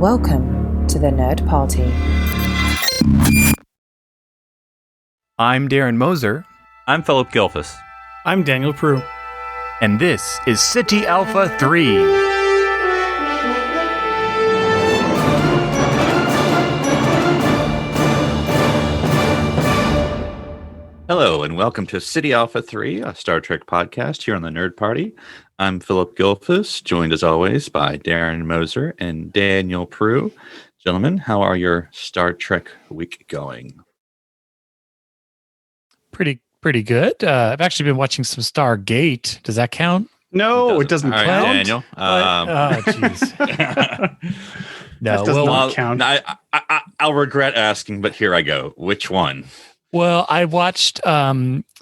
Welcome to the Nerd Party. I'm Darren Moser. I'm Philip Gilfus. I'm Daniel Prue. And this is City Alpha 3. Hello, and welcome to City Alpha 3, a Star Trek podcast here on the Nerd Party. I'm Philip Gilfus, joined as always by Darren Moser and Daniel Prue. Gentlemen, how are your Star Trek week going? Pretty good. I've actually been watching some Stargate. Does that count? No, it doesn't count. Right, Daniel. Jeez. No, that does not count. I'll regret asking, but here I go. Which one? Well, I watched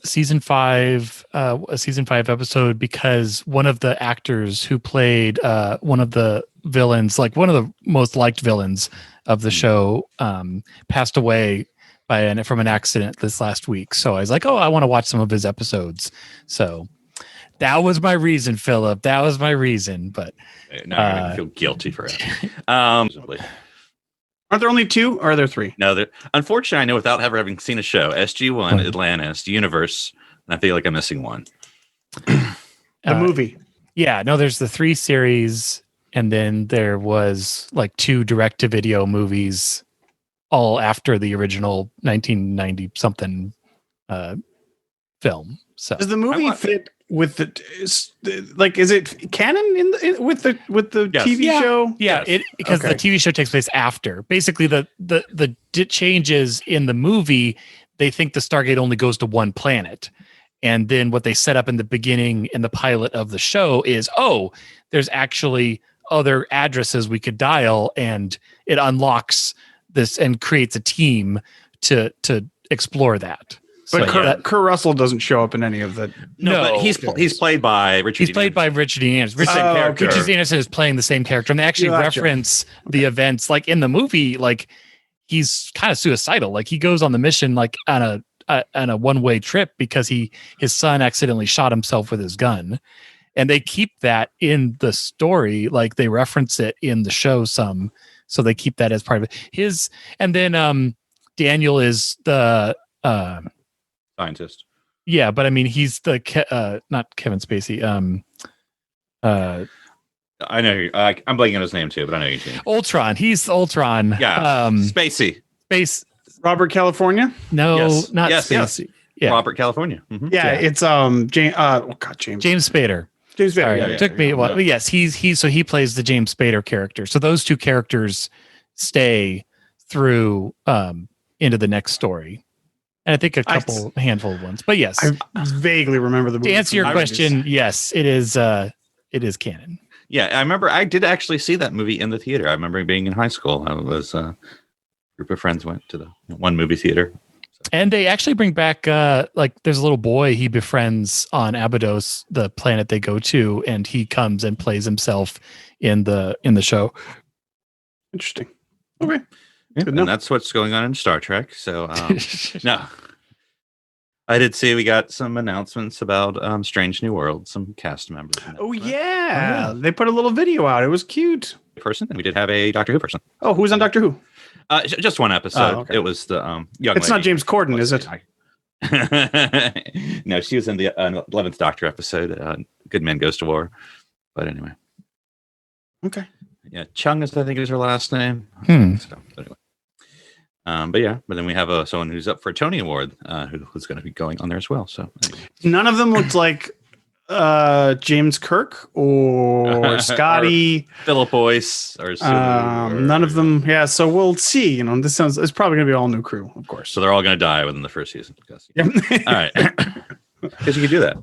season 5, a season 5 episode because one of the actors who played one of the villains, like one of the most liked villains of the show, passed away from an accident this last week. So I was like, I want to watch some of his episodes. So that was my reason, Philip. That was my reason. But now I feel guilty for it. Are there only 2 or are there 3? No, unfortunately, I know without ever having seen a show, SG-1, Atlantis, Universe, and I feel like I'm missing one. The movie. Yeah, no, there's the 3 series, and then there was like 2 direct-to-video movies all after the original 1990-something film. So does the movie fit with is it canon with the Yes. TV show? Yeah, because the TV show takes place after. Basically, the changes in the movie, they think the Stargate only goes to one planet. And then what they set up in the beginning in the pilot of the show is, there's actually other addresses we could dial, and it unlocks this and creates a team to explore that. But Kurt Russell doesn't show up in any of that. No, but he's played by Richard. He's played by Richard Dean Anderson. Richard Dean Anderson is playing the same character, and they actually reference the events, like in the movie. Like he's kind of suicidal. Like he goes on the mission like on a one-way trip because his son accidentally shot himself with his gun, and they keep that in the story. Like they reference it in the show some, so they keep that as part of it. And then Daniel is the scientist. Yeah, but I mean, he's the not Kevin Spacey. I know. I'm blanking on his name too, but I know you too. Ultron. He's Ultron. Yeah. Spacey. Robert California? No, yes. not yes, Spacey. Yes. Yeah. Robert California. Mm-hmm. Yeah, it's James. James Spader. James Spader. Sorry, it took me a while. But yes, he plays the James Spader character. So those 2 characters stay through into the next story. And I think a handful of ones, but yes, I vaguely remember the movie. To answer your question, yes, it is canon. Yeah, I remember I did actually see that movie in the theater. I remember being in high school. I was a group of friends went to the one movie theater. And they actually bring back there's a little boy he befriends on Abydos, the planet they go to, and he comes and plays himself in the show. Interesting. Okay. Yeah, and that's what's going on in Star Trek. So, no, I did see we got some announcements about Strange New World, some cast members. They put a little video out. It was cute. And we did have a Doctor Who person. Oh, who's on Doctor Who? Just one episode. Okay. It was the young It's lady. not James Corden, is it? No, she was in the 11th Doctor episode. Good Man Goes to War. But anyway. Okay. Yeah, Chung I think is her last name. So, anyway. But then we have someone who's up for a Tony Award who's going to be going on there as well. So anyway. None of them looked like James Kirk or Scotty, or Philip Boyce, or none of them. Yeah, so we'll see. It's probably going to be all new crew, of course. So they're all going to die within the first season. All right, because you can do that.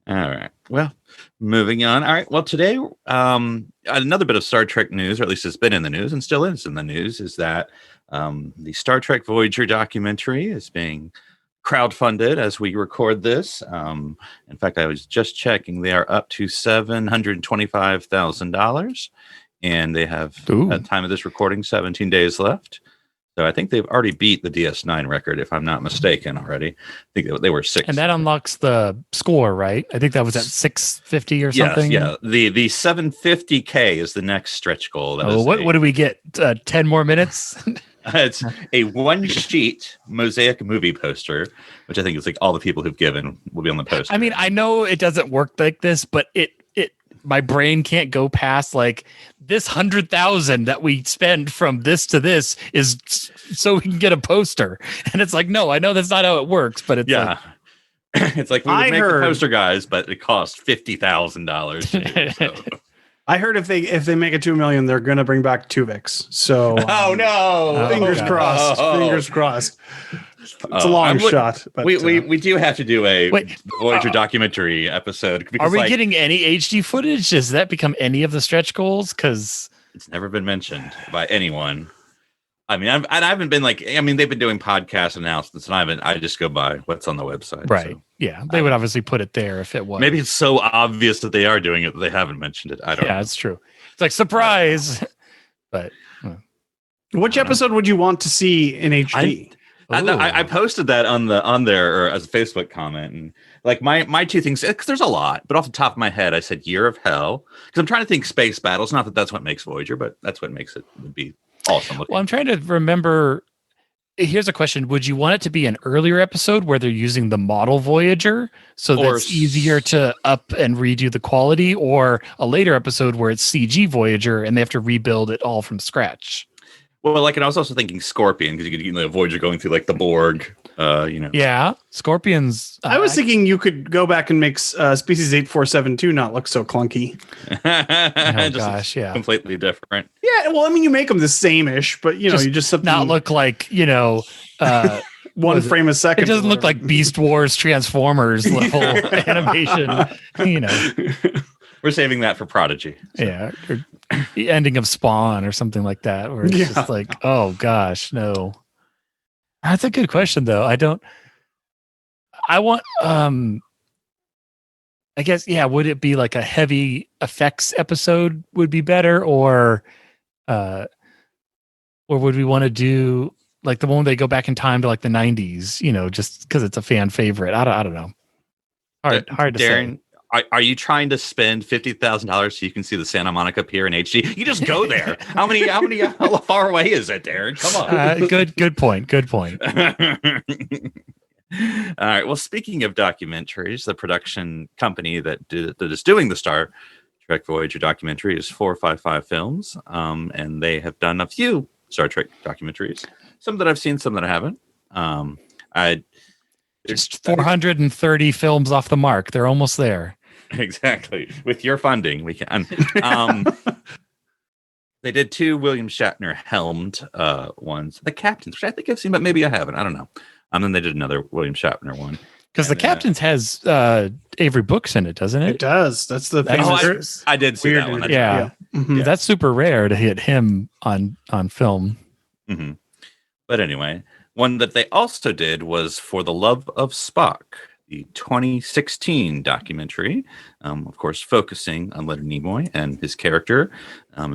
All right. Well, moving on. All right. Well, today, another bit of Star Trek news, or at least it's been in the news and still is in the news, is that the Star Trek Voyager documentary is being crowdfunded as we record this. In fact, I was just checking; they are up to $725,000, and they have at the time of this recording 17 days left. So I think they've already beat the DS9 record, if I'm not mistaken already. I think they were 6. And that unlocks the score, right? I think that was at 650 or something. Yeah. The 750K is the next stretch goal. What do we get? 10 more minutes? It's a one-sheet mosaic movie poster, which I think is like all the people who've given will be on the poster. I mean, I know it doesn't work like this, but my brain can't go past like this 100,000 that we spend from this to this is so we can get a poster. And it's like, no, I know that's not how it works, but it's like, it's like we would make the poster, guys, but it costs $50,000. So. I heard if they make it 2 million, they're gonna bring back Tuvix. So oh no, fingers crossed. Fingers crossed. It's a long shot. But, we do have to do a Voyager documentary episode. Are we getting any HD footage? Does that become any of the stretch goals? Because it's never been mentioned by anyone. I mean, I haven't been like. I mean, they've been doing podcast announcements, and I just go by what's on the website. Right. So. Yeah, they would obviously put it there if it was. Maybe it's so obvious that they are doing it that they haven't mentioned it. I don't know. Yeah, it's true. It's like surprise. But which episode would you want to see in HD? I posted that on there or as a Facebook comment, and like my two things, because there's a lot, but off the top of my head, I said Year of Hell because I'm trying to think space battles. Not that that's what makes Voyager, but that's what makes it would be awesome. Well, I'm trying to remember. Here's a question: would you want it to be an earlier episode where they're using the model Voyager, so that's easier to up and redo the quality, or a later episode where it's CG Voyager and they have to rebuild it all from scratch? Well, like, and I was also thinking Scorpion because you could Voyager going through like the Borg, Yeah, Scorpions. I was thinking you could go back and make Species 8472 not look so clunky. Oh gosh, yeah, completely different. Yeah, well, I mean, you make them the same-ish, but you just not look like one frame a second. It doesn't look like Beast Wars Transformers level animation. We're saving that for Prodigy. So. Yeah. Or the ending of Spawn or something like that, where it's just like, oh gosh, no. That's a good question though. I want I guess, would it be like a heavy effects episode would be better, or would we want to do like the one where they go back in time to like the 90s, just because it's a fan favorite? I don't know. Hard to say. Are you trying to spend $50,000 so you can see the Santa Monica Pier in HD? You just go there. How far away is it, Darren? Come on. Good point. All right. Well, speaking of documentaries, the production company that is doing the Star Trek Voyager documentary is 455 Films, and they have done a few Star Trek documentaries. Some that I've seen, some that I haven't. Just 430 films off the mark. They're almost there. Exactly. With your funding, we can. They did 2 William Shatner helmed ones. The Captains, which I think I've seen, but maybe I haven't. I don't know. And then they did another William Shatner one. Because the Captains has Avery Brooks in it, doesn't it? It does. That's the thing. I did see that one. Yeah. Mm-hmm. That's super rare to hit him on film. Mm-hmm. But anyway, one that they also did was For the Love of Spock, the 2016 documentary, of course, focusing on Leonard Nimoy and his character.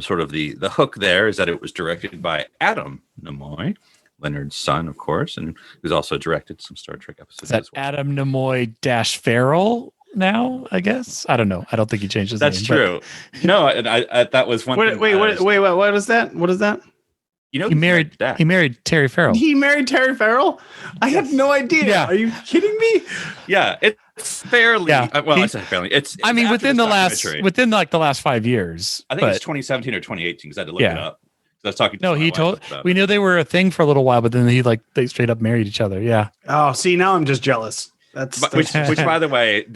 Sort of the hook there is that it was directed by Adam Nimoy, Leonard's son, of course, and who's also directed some Star Trek episodes. Is that as well. Adam Nimoy - Farrell now, I guess? I don't know. I don't think he changed his name. That's true. But... No, I that was one. Wait, what is that? What is that? He married Terry Farrell. He married Terry Farrell? I had no idea. Yeah. Are you kidding me? Yeah, it's fairly. Yeah. I say fairly. It's within the last 5 years. I think it's 2017 or 2018 because I had to look it up. I was talking. We knew they were a thing for a little while, but then they straight up married each other. Yeah. Oh, see, now I'm just jealous. Which, by the way,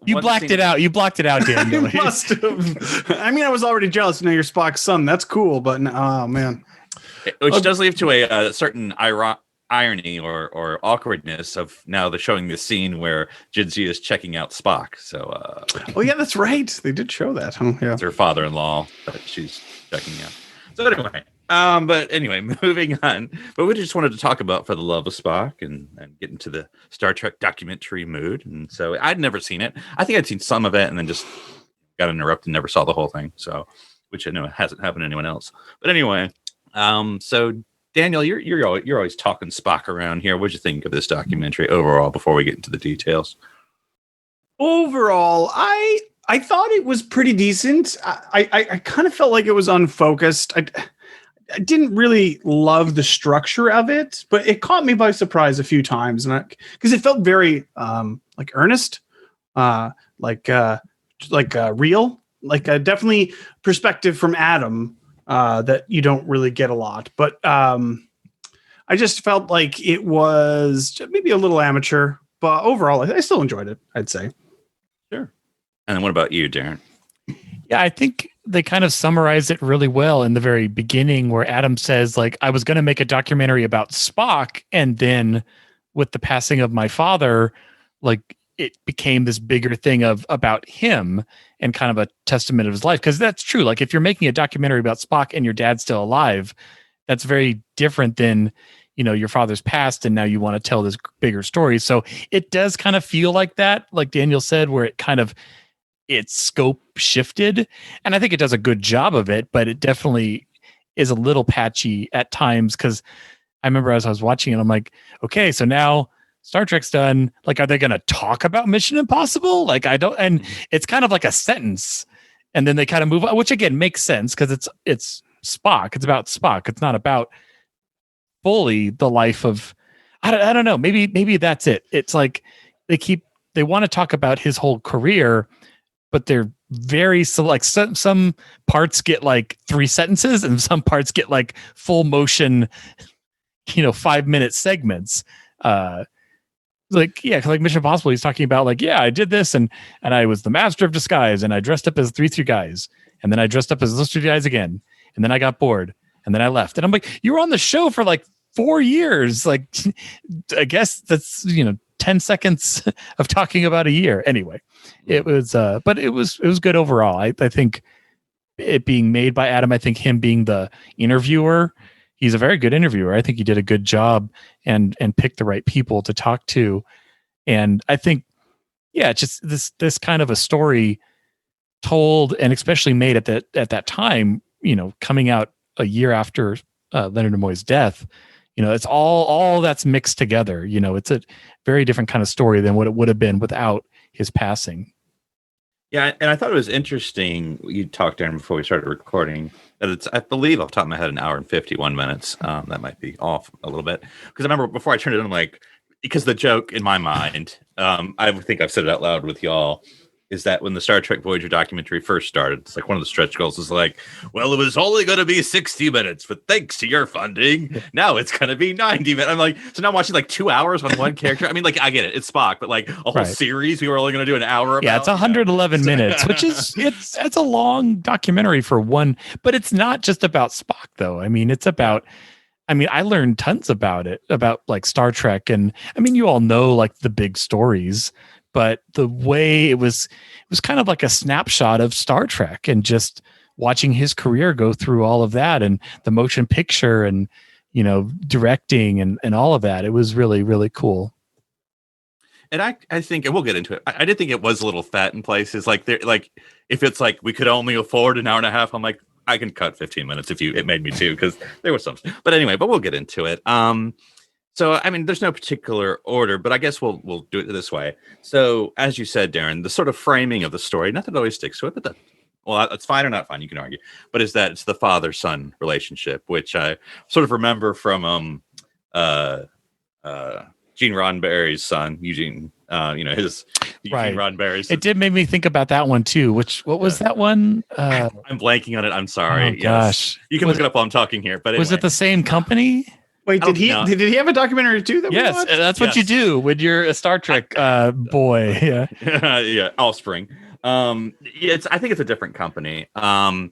you blacked it out. You blocked it out, Daniel. You must have. I mean, I was already jealous. You're Spock's son. That's cool, but oh man. Which does lead to a certain irony or awkwardness of now they're showing the scene where Jadzia is checking out Spock. So, oh yeah, that's right. They did show that. Huh? Yeah, it's her father-in-law that she's checking out. So anyway, moving on. But we just wanted to talk about For the Love of Spock and get into the Star Trek documentary mood. And so I'd never seen it. I think I'd seen some of it and then just got interrupted and never saw the whole thing. So, which I know hasn't happened to anyone else. But anyway. So Daniel, you're always talking Spock around here. What'd you think of this documentary overall before we get into the details? Overall, I thought it was pretty decent. I kind of felt like it was unfocused. I didn't really love the structure of it, but it caught me by surprise a few times, and because it felt very like earnest, like real, like definitely perspective from Adam that you don't really get a lot. But I just felt like it was maybe a little amateur, but overall, I still enjoyed it, I'd say. Sure. And then what about you, Darren? Yeah, I think they kind of summarize it really well in the very beginning, where Adam says, like, I was going to make a documentary about Spock, and then with the passing of my father, like, it became this bigger thing about him and kind of a testament of his life. Because that's true. Like, if you're making a documentary about Spock and your dad's still alive, that's very different than, your father's passed and now you want to tell this bigger story. So it does kind of feel like that, like Daniel said, where it kind of, its scope shifted. And I think it does a good job of it, but it definitely is a little patchy at times. Because I remember as I was watching it, I'm like, okay, so now Star Trek's done. Like, are they going to talk about Mission Impossible? Like, I don't, and it's kind of like a sentence, and then they kind of move on, which again makes sense because it's Spock. It's about Spock. It's not about fully the life of, I don't know. Maybe that's it. It's like they want to talk about his whole career, but they're very like some parts get like 3 sentences and some parts get like full motion, 5-minute segments. Like Mission Impossible, he's talking about like, yeah, I did this and I was the master of disguise and I dressed up as 3 guys and then I dressed up as those 3 guys again and then I got bored and then I left. And I'm like, you were on the show for like 4 years. Like, I guess that's 10 seconds of talking about a year. Anyway, it was but it was good overall. I think it being made by Adam, I think him being the interviewer, he's a very good interviewer. I think he did a good job and picked the right people to talk to. And I think, yeah, just this kind of a story told and especially made at that time, coming out a year after Leonard Nimoy's death, it's all that's mixed together. It's a very different kind of story than what it would have been without his passing. Yeah, and I thought it was interesting. You talked, Darren, before we started recording, that it's, I believe, off the top of my head, an hour and 51 minutes. That might be off a little bit. Because I remember before I turned it on, I'm like, because the joke in my mind, I think I've said it out loud with y'all, is that when the Star Trek Voyager documentary first started, it's like one of the stretch goals is like, well, it was only going to be 60 minutes, but thanks to your funding, now it's going to be 90 minutes. I'm like, so now I'm watching like 2 hours on one character. I mean, like, I get it. It's Spock, but like a whole series, we were only going to do an hour about. Yeah, it's 111 minutes, which is, it's a long documentary for one, but it's not just about Spock though. I mean, it's about, I learned tons about it, about like Star Trek. And you all know like the big stories, but the way it was kind of like a snapshot of Star Trek and just watching his career go through all of that and the motion picture and, directing and all of that. It was really, really cool. And I think, and we'll get into it, I did think it was a little fat in places. Like, if it's like, we could only afford an hour and a half, I'm like, I can cut 15 minutes if it made me too, because there was some. But anyway, we'll get into it. So, there's no particular order, but I guess we'll do it this way. So, as you said, Darren, the sort of framing of the story, not that it always sticks to it, but it's fine or not fine, you can argue. But is that it's the father-son relationship, which I sort of remember from Gene Roddenberry's son, Eugene. His Eugene Roddenberry's son. It did make me think about that one too. What was that one? I'm blanking on it. I'm sorry. Oh, gosh, you can look it up while I'm talking here. But was it the same company? Wait, did he have a documentary too? Yes, that's what you do when you're a Star Trek boy. Yeah, yeah, offspring. I think it's a different company. I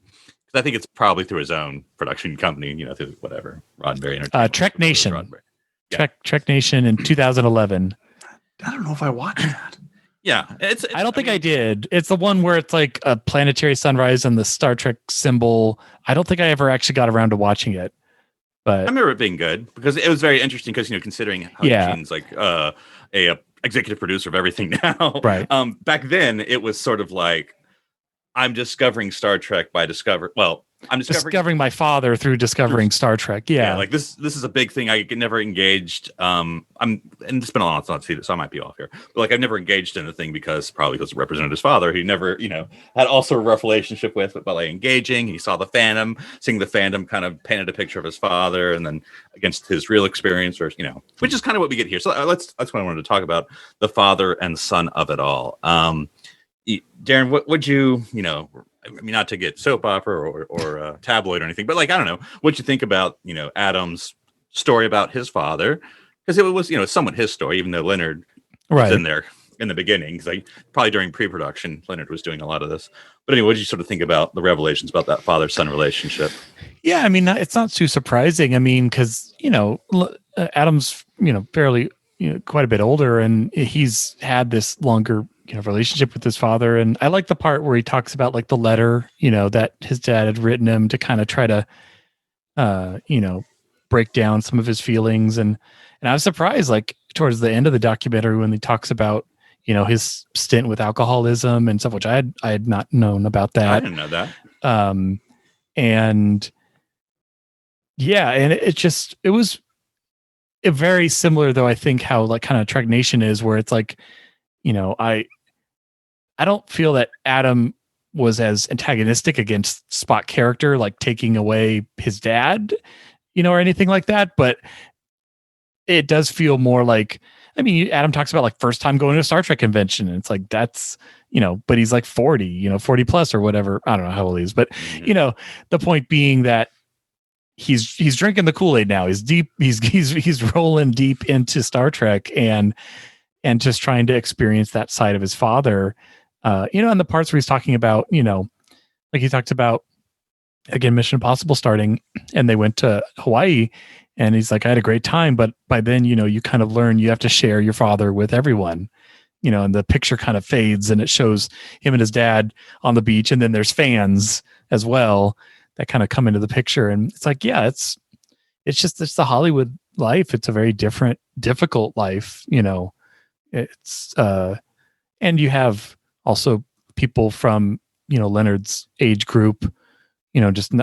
think it's probably through his own production company. Through whatever Roddenberry Entertainment. Trek Nation. Trek Nation in 2011. I don't know if I watched that. Yeah, I don't think I did. It's the one where it's like a planetary sunrise and the Star Trek symbol. I don't think I ever actually got around to watching it. But I remember it being good because it was very interesting because considering how Eugene's like a executive producer of everything now. Right. Back then it was sort of like I'm discovering Star Trek by discover. Well, I'm discovering my father through discovering Star Trek. Yeah. Like this is a big thing. I never engaged. And it's been a long time since I've seen it, so I might be off here. But like I've never engaged in the thing because it represented his father. He never, had also a rough relationship with, but like engaging. He saw the fandom, seeing the fandom kind of painted a picture of his father, and then against his real experience, or which is kind of what we get here. So that's what I wanted to talk about: the father and son of it all. Darren, what would you, I mean, not to get soap opera or tabloid or anything, but like, I don't know, what you think about, Adam's story about his father, because it was, somewhat his story, even though Leonard was in there in the beginning, because like probably during pre-production, Leonard was doing a lot of this. But anyway, what did you sort of think about the revelations about that father-son relationship? Yeah, I mean, it's not too surprising. I mean, because, Adam's, fairly, quite a bit older, and he's had this longer relationship with his father. And I like the part where he talks about like the letter, that his dad had written him to kind of try to, break down some of his feelings. And I was surprised, like towards the end of the documentary, when he talks about, his stint with alcoholism and stuff, which I had not known about that. I didn't know that. And yeah, and it was very similar though. I think how like kind of Trek Nation is, where it's like, I don't feel that Adam was as antagonistic against Spock character, like taking away his dad, or anything like that. But it does feel more like, I mean, Adam talks about like first time going to a Star Trek convention. And it's like, that's, but he's like 40, 40 plus or whatever. I don't know how old he is, but the point being that he's drinking the Kool-Aid now. He's rolling deep into Star Trek and just trying to experience that side of his father. And the parts where he's talking about, like he talked about, again, Mission Impossible starting, and they went to Hawaii, and he's like, I had a great time, but by then, you kind of learn you have to share your father with everyone, and the picture kind of fades, and it shows him and his dad on the beach, and then there's fans as well that kind of come into the picture, and it's like, yeah, it's the Hollywood life. It's a very difficult life, it's and you have also people from Leonard's age group,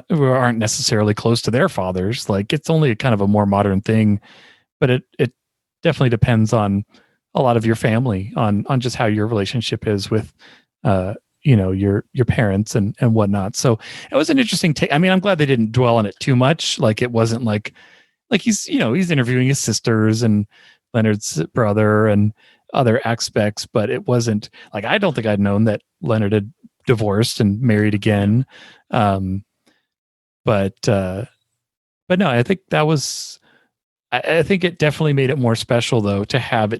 who aren't necessarily close to their fathers. Like it's only kind of a more modern thing, but it definitely depends on a lot of your family, on just how your relationship is with your parents and whatnot. So it was an interesting take. I mean, I'm glad they didn't dwell on it too much. Like it wasn't like he's he's interviewing his sisters and Leonard's brother and other aspects, but it wasn't like, I don't think I'd known that Leonard had divorced and married again. But no, I think that was, I think it definitely made it more special though, to have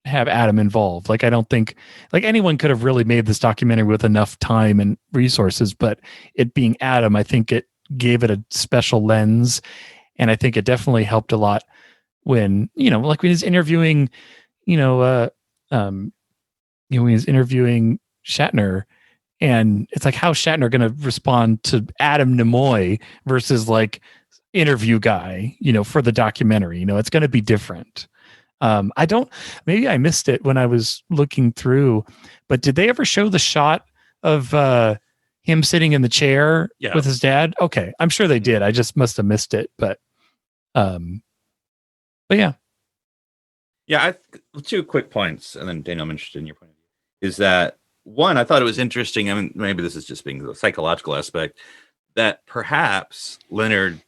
Adam involved. Like, I don't think like anyone could have really made this documentary with enough time and resources, but it being Adam, I think it gave it a special lens. And I think it definitely helped a lot when, like when he's interviewing, when he's interviewing Shatner, and it's like, how's Shatner going to respond to Adam Nimoy versus like interview guy, for the documentary, it's going to be different. Maybe I missed it when I was looking through, but did they ever show the shot of him sitting in the chair with his dad? Okay. I'm sure they did. I just must've missed it, but yeah. Yeah, two quick points, and then Daniel, I'm interested in your point of view. Is that one? I thought it was interesting. I mean, maybe this is just being the psychological aspect that perhaps Leonard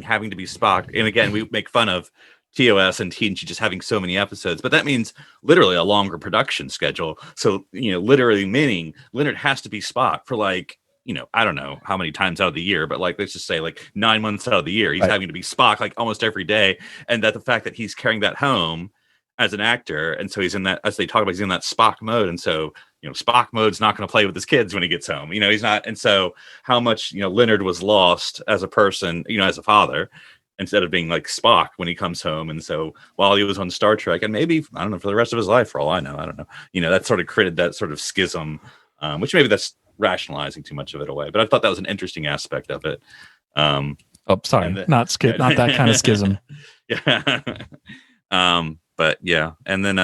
having to be Spock, and again, we make fun of TOS and TNG just having so many episodes, but that means literally a longer production schedule. So literally meaning Leonard has to be Spock for like, I don't know how many times out of the year, but like, let's just say like 9 months out of the year, he's having to be Spock like almost every day. And that the fact that he's carrying that home as an actor. And so he's in that, as they talk about, he's in that Spock mode. And so, Spock mode's not going to play with his kids when he gets home, he's not. And so how much, Leonard was lost as a person, as a father, instead of being like Spock when he comes home. And so while he was on Star Trek, and maybe, I don't know, for the rest of his life, for all I know, I don't know, that sort of created that sort of schism, which maybe that's rationalizing too much of it away, but I thought that was an interesting aspect of it. Sorry, not that kind of schism. Yeah. But yeah, and then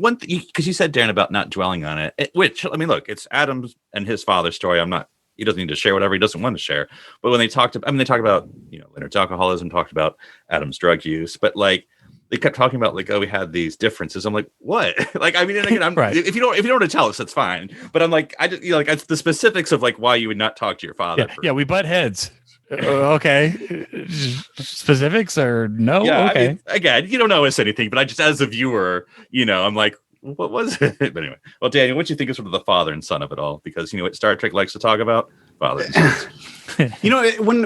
one thing, because you said, Darren, about not dwelling on it, which, I mean, look, it's Adam's and his father's story. I'm not he doesn't need to share whatever he doesn't want to share. But when they talked about, they talked about, Leonard's alcoholism, talked about Adam's drug use, but like they kept talking about like, oh, we had these differences. I'm like, what? Like, I mean, and again, right. if you don't want to tell us, that's fine. But I'm like, I just, it's the specifics of like why you would not talk to your father. Yeah, we butt heads. Okay. Specifics or no? Yeah, okay. I mean, again, you don't know us anything, but I just, as a viewer, I'm like, what was it? But anyway, well, Daniel, what do you think is sort of the father and son of it all? Because what Star Trek likes to talk about? Father and son.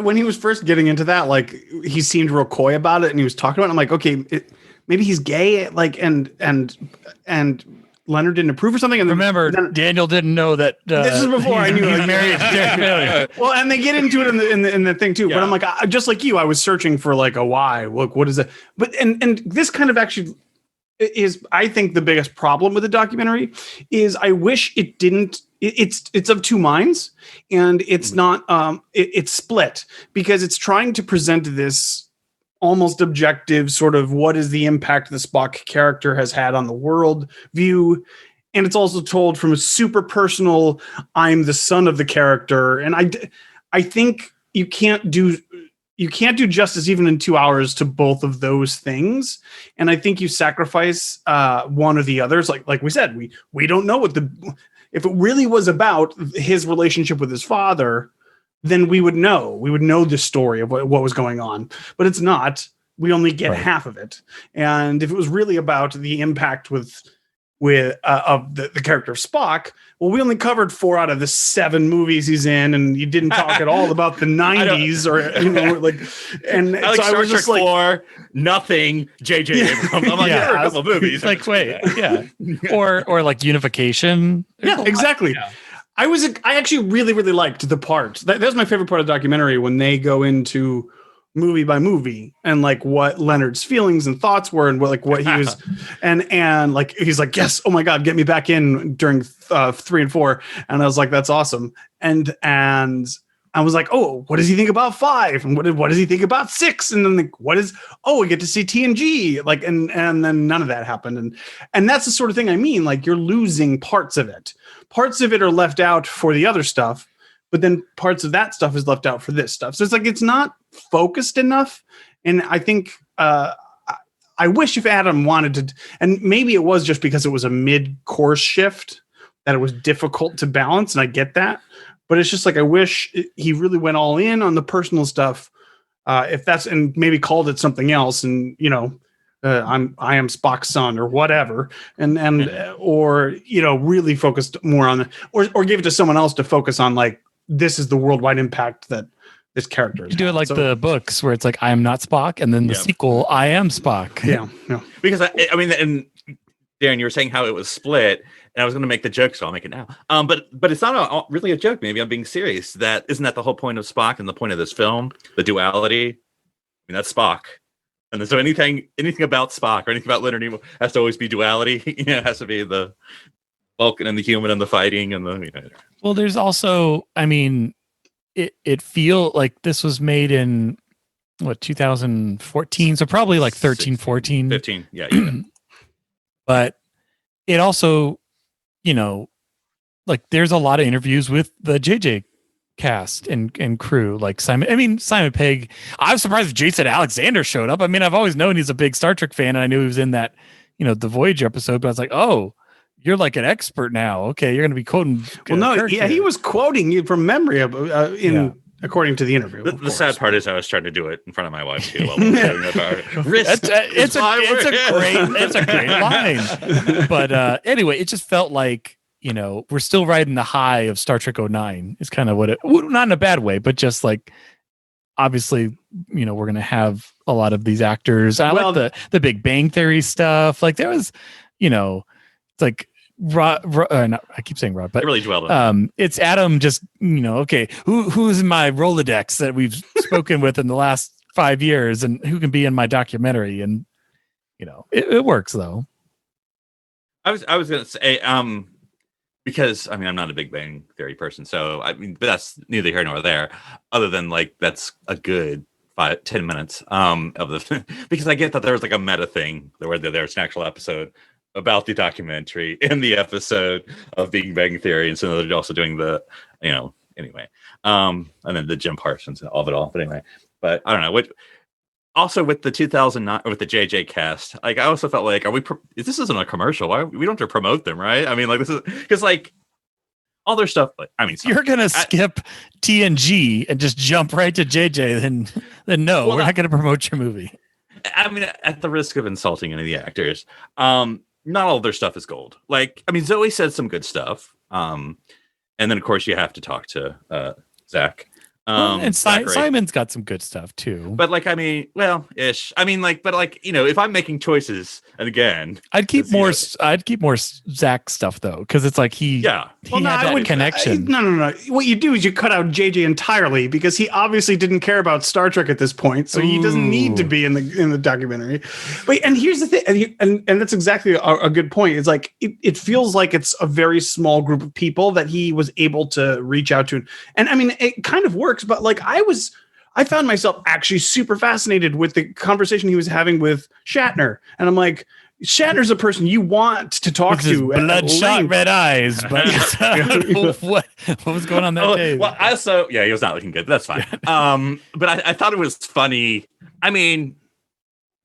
When he was first getting into that, like he seemed real coy about it, and he was talking about it. I'm like, okay, maybe he's gay, like, and Leonard didn't approve or something. And remember, Daniel didn't know that. This is before I knew he was married to Derek Miller. Well, and they get into it in the thing too. Yeah. But I'm like, just like you, I was searching for like a why. Look, what is it? But and this kind of actually is, I think, the biggest problem with the documentary is I wish it didn't. It's of two minds, and it's not. It's split because it's trying to present this almost objective sort of what is the impact the Spock character has had on the world view. And it's also told from a super personal, I'm the son of the character. And I think you can't do justice even in 2 hours to both of those things. And I think you sacrifice one or the others. Like we said, we don't know if it really was about his relationship with his father, then we would know the story of what was going on, but it's not. We only get half of it. And if it was really about the impact of the character of Spock, well, we only covered 4 out of the 7 movies he's in, and you didn't talk at all about the 90s and I like so Star Trek 4, nothing, J.J. Abrams. I'm like, there are a couple movies. Like, wait, yeah. Or like Unification. Yeah, exactly. Yeah. I actually really, really liked the part. That was my favorite part of the documentary, when they go into movie by movie and like what Leonard's feelings and thoughts were, and what he was, and like he's like, yes, oh my God, get me back in during 3 and 4, and I was like, that's awesome, and I was like, oh, what does he think about 5, and what does he think about 6, and then like, we get to see TNG, like, and then none of that happened, and that's the sort of thing I mean, like you're losing parts of it. Parts of it are left out for the other stuff, but then parts of that stuff is left out for this stuff. So it's like, it's not focused enough. And I think I wish if Adam wanted to, and maybe it was just because it was a mid-course shift that it was difficult to balance. And I get that, but it's just like, I wish he really went all in on the personal stuff. And maybe called it something else. And, I am Spock's son or whatever, or really focused more on or gave it to someone else to focus on, like, this is the worldwide impact that this character is. You do it like the books where it's like, I am not Spock, and then the sequel, I am Spock. Yeah. Because I mean, and Darren, you were saying how it was split, and I was going to make the joke, so I'll make it now. But it's not really a joke. Maybe I'm being serious. Isn't that the whole point of Spock and the point of this film, the duality? I mean, that's Spock. And so anything about Spock or anything about Leonard Nimoy has to always be duality. It has to be the Vulcan and the human and the fighting and the. Well, there's also, I mean, it feel like this was made in 2014, so probably like 13, 16, 14, 15. Yeah. But it also, like there's a lot of interviews with the JJ cast and crew, like Simon Pegg. I was surprised Jason Alexander showed up. I mean, I've always known he's a big Star Trek fan, and I knew he was in that, the Voyager episode, but I was like, oh, you're like an expert now. Okay, you're going to be quoting. Well, no, he was quoting you from memory according to the interview. The sad part is I was trying to do it in front of my wife too. It's a great line. But anyway, it just felt like, we're still riding the high of Star Trek 09 is kind of what not in a bad way, but just like, obviously, we're going to have a lot of these actors. I like the Big Bang Theory stuff. Like there was, it's like, I keep saying Rod, but really dwelled on. It's Adam just, okay, who's in my Rolodex that we've spoken with in the last 5 years and who can be in my documentary. And, it works though. I was going to say, because I'm not a Big Bang Theory person, so but that's neither here nor there. Other than like that's a good 5-10 minutes of the because I get that there's like a meta thing where there's an actual episode about the documentary in the episode of Big Bang Theory, and so they're also doing the anyway. And then the Jim Parsons and all of it all. But anyway, but I don't know what. Also, with the 2009 with the JJ cast, like I also felt like, this isn't a commercial. Why we don't have to promote them, right? I mean, like this is because like all their stuff. Like, I mean, you're gonna skip TNG and just jump right to JJ. Then no, we're not gonna promote your movie. I mean, at the risk of insulting any of the actors, not all of their stuff is gold. Like, I mean, Zoe said some good stuff, and then of course you have to talk to Zach. And Simon's got some good stuff too. But like, I mean, well, ish. I mean, like, but like, you know, if I'm making choices, and again, I'd keep more Zach stuff though, because it's like he had that connection. No. What you do is you cut out JJ entirely because he obviously didn't care about Star Trek at this point, so he doesn't need to be in the documentary. But and here's the thing, and that's exactly a good point. It's like it feels like it's a very small group of people that he was able to reach out to, and I mean, it kind of works. But like I found myself actually super fascinated with the conversation he was having with Shatner. And I'm like, Shatner's a person you want to talk to. Bloodshot red eyes. But what was going on that day? Well, he was not looking good. But that's fine. But I thought it was funny. I mean,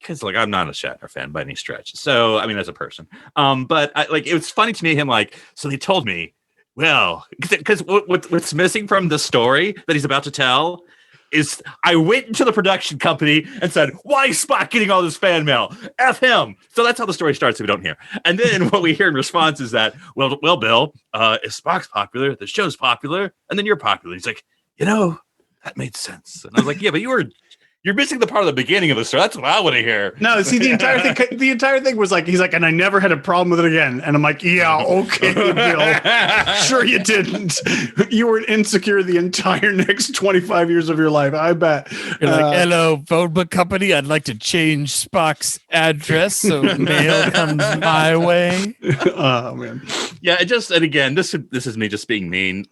because like I'm not a Shatner fan by any stretch. So I mean, as a person, but it was funny to me. Him like, so they told me. Well, because what's missing from the story that he's about to tell is I went into the production company and said, why is Spock getting all this fan mail? F him. So that's how the story starts if we don't hear. And then what we hear in response is that, well, Bill, if Spock's popular, the show's popular, and then you're popular. He's like, that made sense. And I was like, yeah, but you're missing the part of the beginning of the story. That's what I want to hear. No, see, the entire thing was like, he's like, and I never had a problem with it again. And I'm like, yeah, okay, Bill. Sure you didn't. You were insecure the entire next 25 years of your life. I bet. You're like, hello, phone book company. I'd like to change Spock's address so mail comes my way. Oh, man. Yeah, and again, this is me just being mean.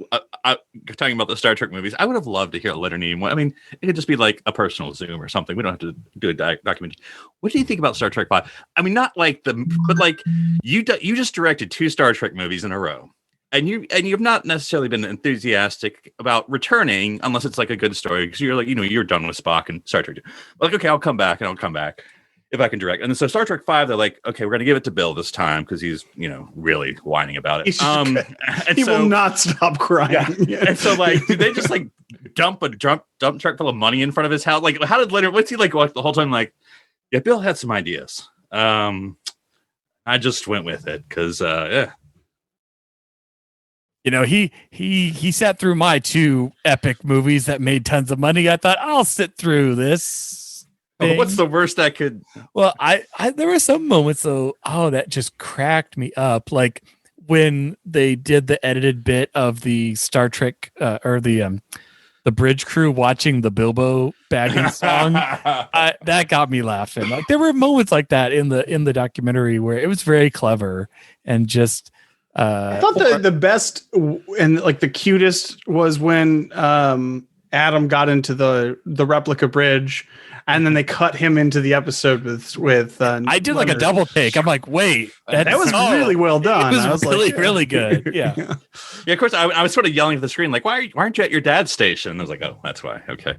Talking about the Star Trek movies, I would have loved to hear Leonard Nimoy. I mean, it could just be like a personal Zoom or something. We don't have to do a documentary. What do you think about Star Trek 5? I mean, not like but like you just directed 2 Star Trek movies in a row, and you've not necessarily been enthusiastic about returning unless it's like a good story because you're like you're done with Spock and Star Trek. Like, okay, I'll come back if I can direct. And so Star Trek 5, they're like, okay, we're going to give it to Bill this time because he's, really whining about it. He will not stop crying. Yeah. And so, like, did they just like dump truck full of money in front of his house? Like, how did Leonard? What's he like the whole time? Like, yeah, Bill had some ideas. I just went with it because, he sat through my 2 epic movies that made tons of money. I thought I'll sit through this. What's the worst that could? Well, I there were some moments though. Oh, that just cracked me up. Like when they did the edited bit of the Star Trek or the bridge crew watching the Bilbo Baggins song. That got me laughing. Like there were moments like that in the documentary where it was very clever and just. I thought the best and like the cutest was when Adam got into the replica bridge. And then they cut him into the episode with I did like a double take. I'm like, wait, that was really well done. It was really good. Yeah. Yeah. Of course, I was sort of yelling at the screen, like, why aren't you at your dad's station? And I was like, oh, that's why. Okay.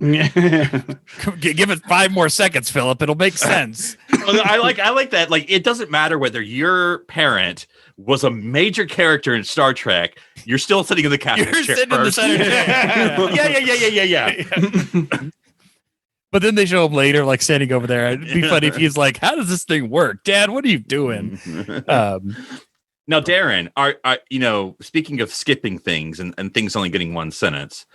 Give it 5 more seconds, Philip. It'll make sense. I like that. Like, it doesn't matter whether your parent was a major character in Star Trek. You're still sitting in the captain's chair. You're sitting in the center chair. Yeah. But then they show him later, like standing over there. It'd be funny if he's like, "How does this thing work, Dad? What are you doing?" Now, Darren, are speaking of skipping things and things only getting 1 sentence,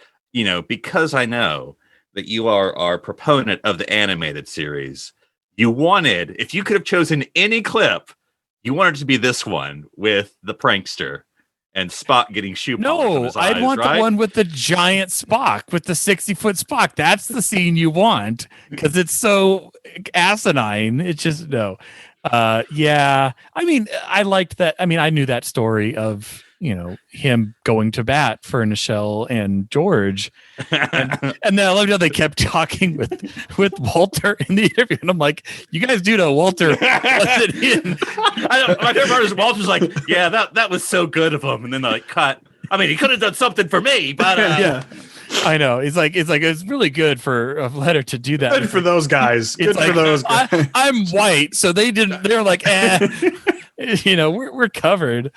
because I know that you are our proponent of the animated series. You wanted, if you could have chosen any clip, you wanted it to be this one with the prankster. And Spock getting shoe polish on his eyes, I'd want the one with the giant Spock, with the 60-foot Spock. That's the scene you want because it's so asinine. It's just no. Yeah. I mean, I liked that. I mean, I knew that story of him going to bat for Nichelle and George, and then I loved how they kept talking with Walter in the interview, and I'm like, you guys do know Walter wasn't in. My favorite part is Walter's like, yeah, that was so good of him, and then they like cut. I mean, he could have done something for me, but yeah. I know. It's really good for a letter to do that. Good for those guys. Good like, for those guys. I'm white, so they're like, we're covered.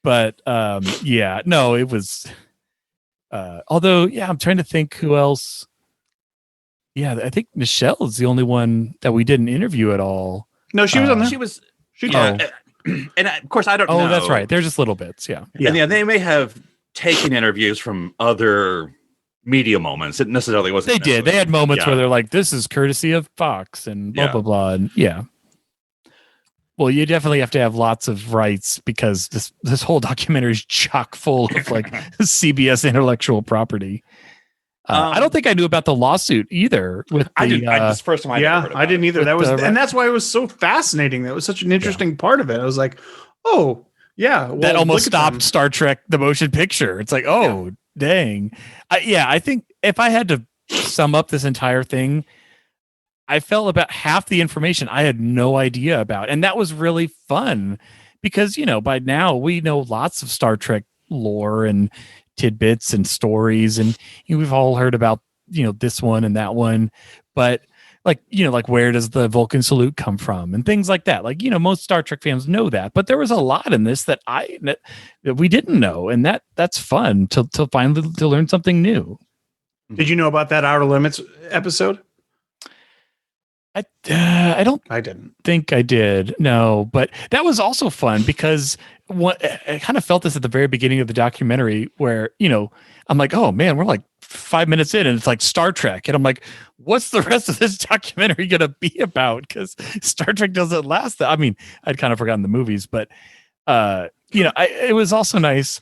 But no, it was. Although, I'm trying to think who else. Yeah, I think Michelle is the only one that we didn't interview at all. No, she was on there. She was. And of course, I don't know. Oh, that's right. They're just little bits. Yeah. And they may have taken interviews from other media moments. It necessarily wasn't. They did. They had moments where they're like, "This is courtesy of Fox," and blah blah blah. And well, you definitely have to have lots of rights because this whole documentary is chock full of like CBS intellectual property. I don't think I knew about the lawsuit either. I didn't. This is the first time I didn't either. That was, and that's why it was so fascinating. That was such an interesting part of it. I was like, oh yeah, well, that almost stopped Star Trek the motion picture. It's like, oh dang, I think if I had to sum up this entire thing, I felt about half the information I had no idea about, and that was really fun because by now we know lots of Star Trek lore and tidbits and stories, and we've all heard about this one and that one, but like where does the Vulcan salute come from and things like that. Like most Star Trek fans know that, but there was a lot in this that we didn't know, and that's fun to finally to learn something new. Did you know about that Outer Limits episode? I didn't think I did. No, but that was also fun because I kind of felt this at the very beginning of the documentary where, I'm like, oh man, we're like 5 minutes in and it's like Star Trek. And I'm like, what's the rest of this documentary going to be about? Because Star Trek doesn't last that. I mean, I'd kind of forgotten the movies, but, it was also nice,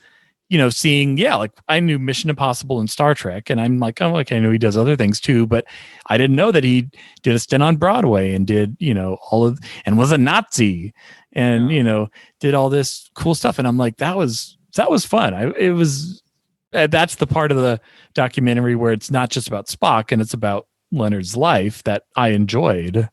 seeing, like I knew Mission Impossible and Star Trek, and I'm like, oh, okay, I know he does other things too, but I didn't know that he did a stint on Broadway and did, and was a Nazi and, did all this cool stuff. And I'm like, that was fun. That's the part of the documentary where it's not just about Spock and it's about Leonard's life that I enjoyed.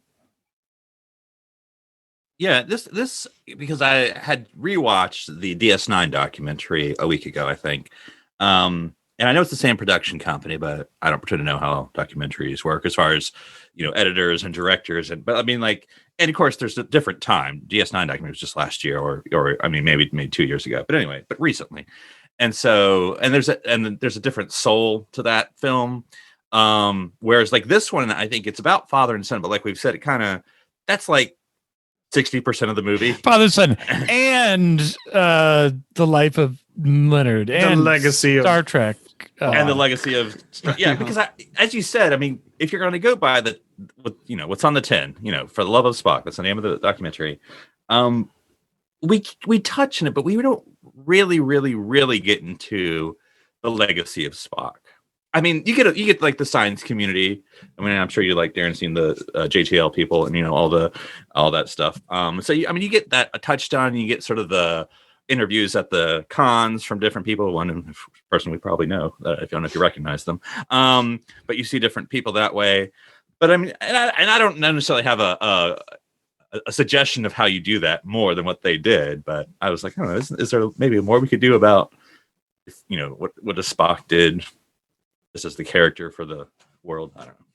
Yeah, this because I had rewatched the DS9 documentary a week ago, I think. And I know it's the same production company, but I don't pretend to know how documentaries work as far as, editors and directors. But I mean, like, and of course, there's a different time. DS9 documentary was just last year, or I mean, maybe 2 years ago. But anyway, but recently. And so, and there's a different soul to that film. Whereas like this one, I think it's about father and son, but like we've said, that's like 60% of the movie. Father, son, and the life of Leonard, and the legacy Star of Trek, and the legacy of because as you said, I mean, if you're going to go by what's on the tin, for the love of Spock, that's the name of the documentary. We touch on it, but we don't really get into the legacy of Spock. I mean, you get like the science community. I mean, I'm sure you like Darren seen the JTL people and all that stuff. So you get that a touchdown. You get sort of the interviews at the cons from different people. One person we probably know, if you recognize them. But you see different people that way. But I mean, and I don't necessarily have a suggestion of how you do that more than what they did. But I was like, I don't know, is there maybe more we could do about what a Spock did? This is the character for the world. I don't know.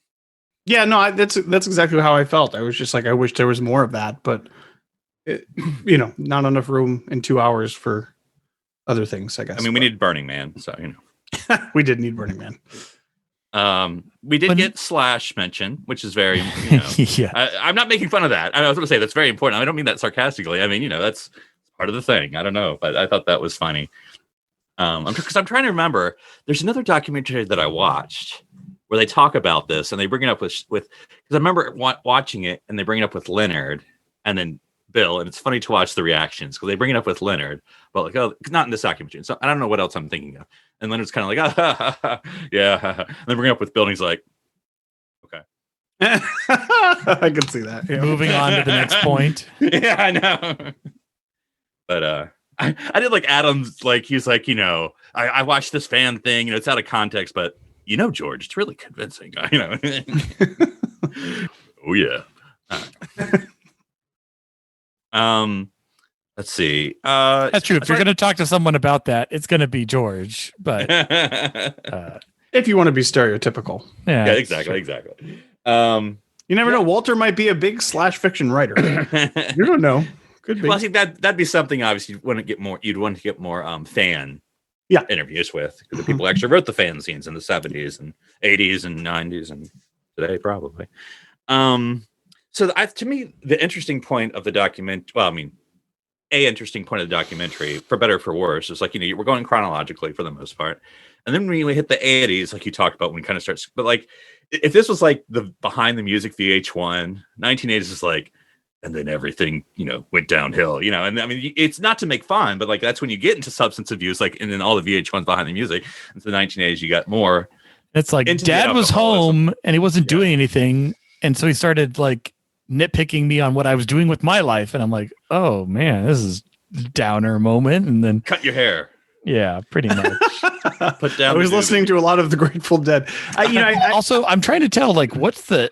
Yeah, no, that's exactly how I felt. I was just like, I wish there was more of that, but not enough room in 2 hours for other things, I guess. I mean, we need Burning Man, so we did need Burning Man. We did get Slash mentioned, which is very, yeah. I'm not making fun of that. I was going to say that's very important. I don't mean that sarcastically. I mean, that's part of the thing. I don't know, but I thought that was funny. Because I'm trying to remember, there's another documentary that I watched where they talk about this and they bring it up with because I remember watching it and they bring it up with Leonard and then Bill, and it's funny to watch the reactions because they bring it up with Leonard, but like, oh, not in this documentary. So I don't know what else I'm thinking of. And Leonard's kind of like, yeah. And they bring it up with Bill, and he's like, okay. I can see that. Yeah. Moving on to the next point. Yeah, I know. But I did like Adam's, like he's like, I watched this fan thing, it's out of context, but George, it's really convincing. Oh yeah. Let's see. That's true. If you're going to talk to someone about that, it's going to be George. But if you want to be stereotypical, yeah, exactly. You never know. Walter might be a big /fiction writer. You don't know. Could be. Well, I think that'd be something. Obviously, you'd want to get more fan interviews with, because the people who actually wrote the fan scenes in the 70s and 80s and 90s and today probably. So to me, the interesting point of the document, interesting point of the documentary, for better or for worse, is like, we're going chronologically for the most part. And then when we hit the 80s, like you talked about, when it kind of starts, but like, if this was like the behind the music VH1, 1980s is like, and then everything, went downhill, and I mean, it's not to make fun, but like, that's when you get into substance abuse, like, and then all the VH1s behind the music. Into the 1980s, you got more. It's like Dad was home and he wasn't doing anything. And so he started like nitpicking me on what I was doing with my life. And I'm like, oh man, this is a downer moment. And then cut your hair. Yeah, pretty much. Put down. I was listening to a lot of the Grateful Dead. Also, I'm trying to tell, like, what's the